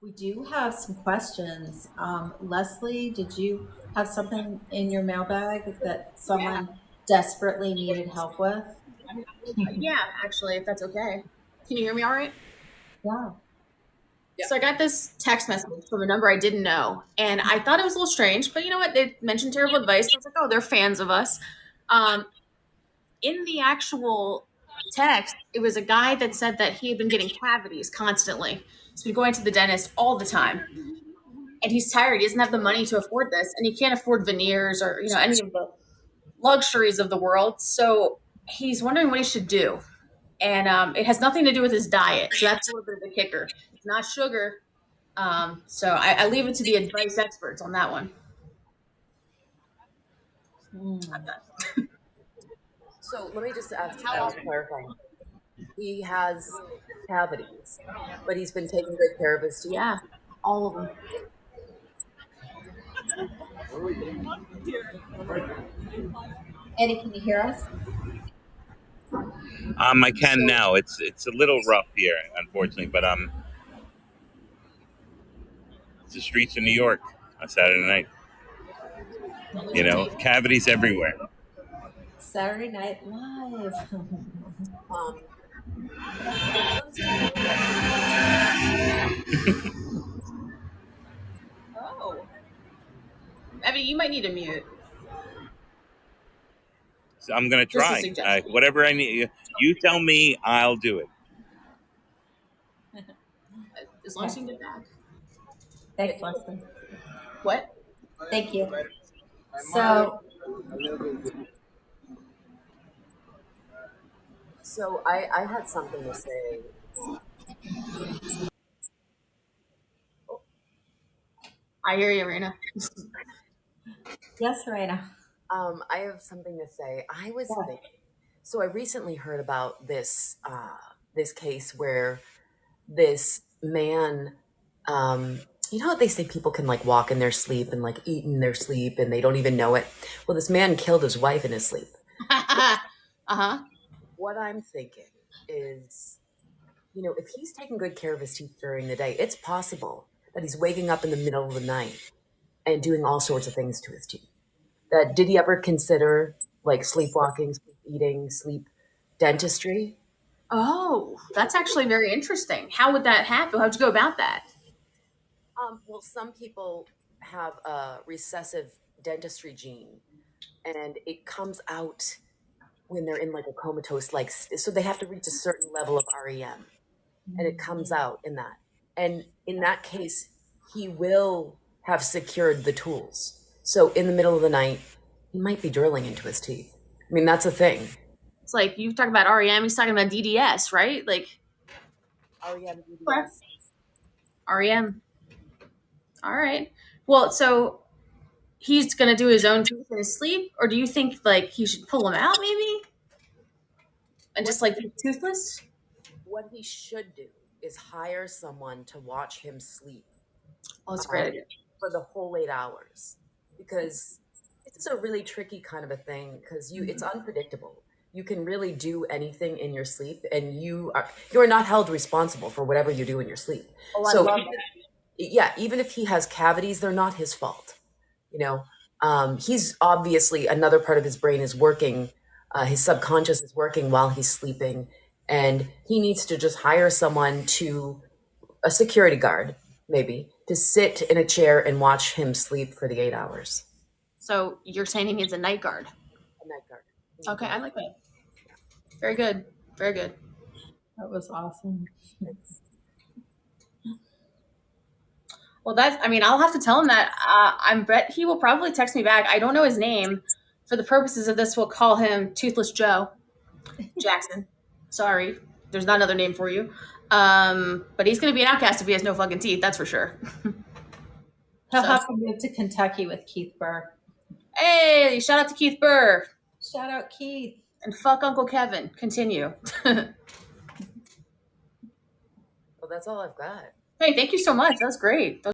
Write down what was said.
We do have some questions. Leslie, did you have something in your mailbag that Yeah, someone desperately needed help with? yeah, actually, if that's okay. Can you hear me all right? Yeah. So I got this text message from a number I didn't know, and I thought it was a little strange, but you know what? They mentioned terrible advice. I was like, oh, they're fans of us. Um, in the actual text, it was a guy that said that he had been getting cavities constantly. He's been going to the dentist all the time, and he's tired. He doesn't have the money to afford this, and he can't afford veneers or any of the luxuries of the world. So he's wondering what he should do. And it has nothing to do with his diet. So that's a little bit of the kicker. It's not sugar. So I leave it to the advice experts on that one. I'm Hmm. done. So let me just clarify. He has cavities, but he's been taking good care of his teeth. Yeah, all of them. Eddie, can you hear us? I can So now. It's a little rough here, unfortunately, but it's the streets of New York on Saturday night. always a teeth. Cavities everywhere. Saturday Night Live. Um, when it comes to your Oh, Evie, you might need a mute. So I'm gonna Just a try. suggestion. Whatever I need, you tell me, I'll do it. As long Okay. as you can get back. Thanks, Leslie. What? Thank you. So, I had something to say. I hear you, Rena. yes, Raina. I have something to say. I was Yeah. thinking. So I recently heard about this case where this man, you know how they say people can like walk in their sleep and like eat in their sleep and they don't even know it. Well, this man killed his wife in his sleep. Uh-huh. What I'm thinking is, if he's taking good care of his teeth during the day, it's possible that he's waking up in the middle of the night and doing all sorts of things to his teeth. That did he ever consider like sleepwalking, sleep eating, sleep dentistry? Oh, that's actually very interesting. How would that happen? How'd you go about that? Well, some people have a recessive dentistry gene, and it comes out when they're in like a comatose, so they have to reach a certain level of REM, and it comes out in that. And in that case, he will have secured the tools. So in the middle of the night, he might be drilling into his teeth. I mean, that's a thing. It's like you talk about REM, he's talking about DDS, right? Like REM, correct. DDS. REM. All right. Well, so he's gonna do his own teeth in his sleep, or do you think like he should pull them out maybe and What just like be toothless? what he should do is hire someone to watch him sleep Oh, that's a great um, idea. for the whole 8 hours, because it's a really tricky kind of a thing because it's unpredictable. You can really do anything in your sleep, and you're not held responsible for whatever you do in your sleep. Oh, I So love that. yeah, even if he has cavities, they're not his fault. You know, he's obviously another part of his brain is working. His subconscious is working while he's sleeping, and he needs to just hire someone to a security guard, maybe, to sit in a chair and watch him sleep for the 8 hours. So you're saying he needs a night guard. A night guard. He needs Okay, a I night like that. Very good. Very good. That was awesome. guard. Well, that's, I mean, I'll have to tell him that. I bet he will probably text me back. I don't know his name. For the purposes of this, we'll call him Toothless Joe Jackson. Sorry, there's not another name for you. But he's going to be an outcast if he has no fucking teeth, that's for sure. He'll So, have to move to Kentucky with Keith Burr. hey, shout out to Keith Burr Shout out, Keith. and fuck Uncle Kevin. Continue. Well, that's all I've got. Hey, thank you so much. That's great.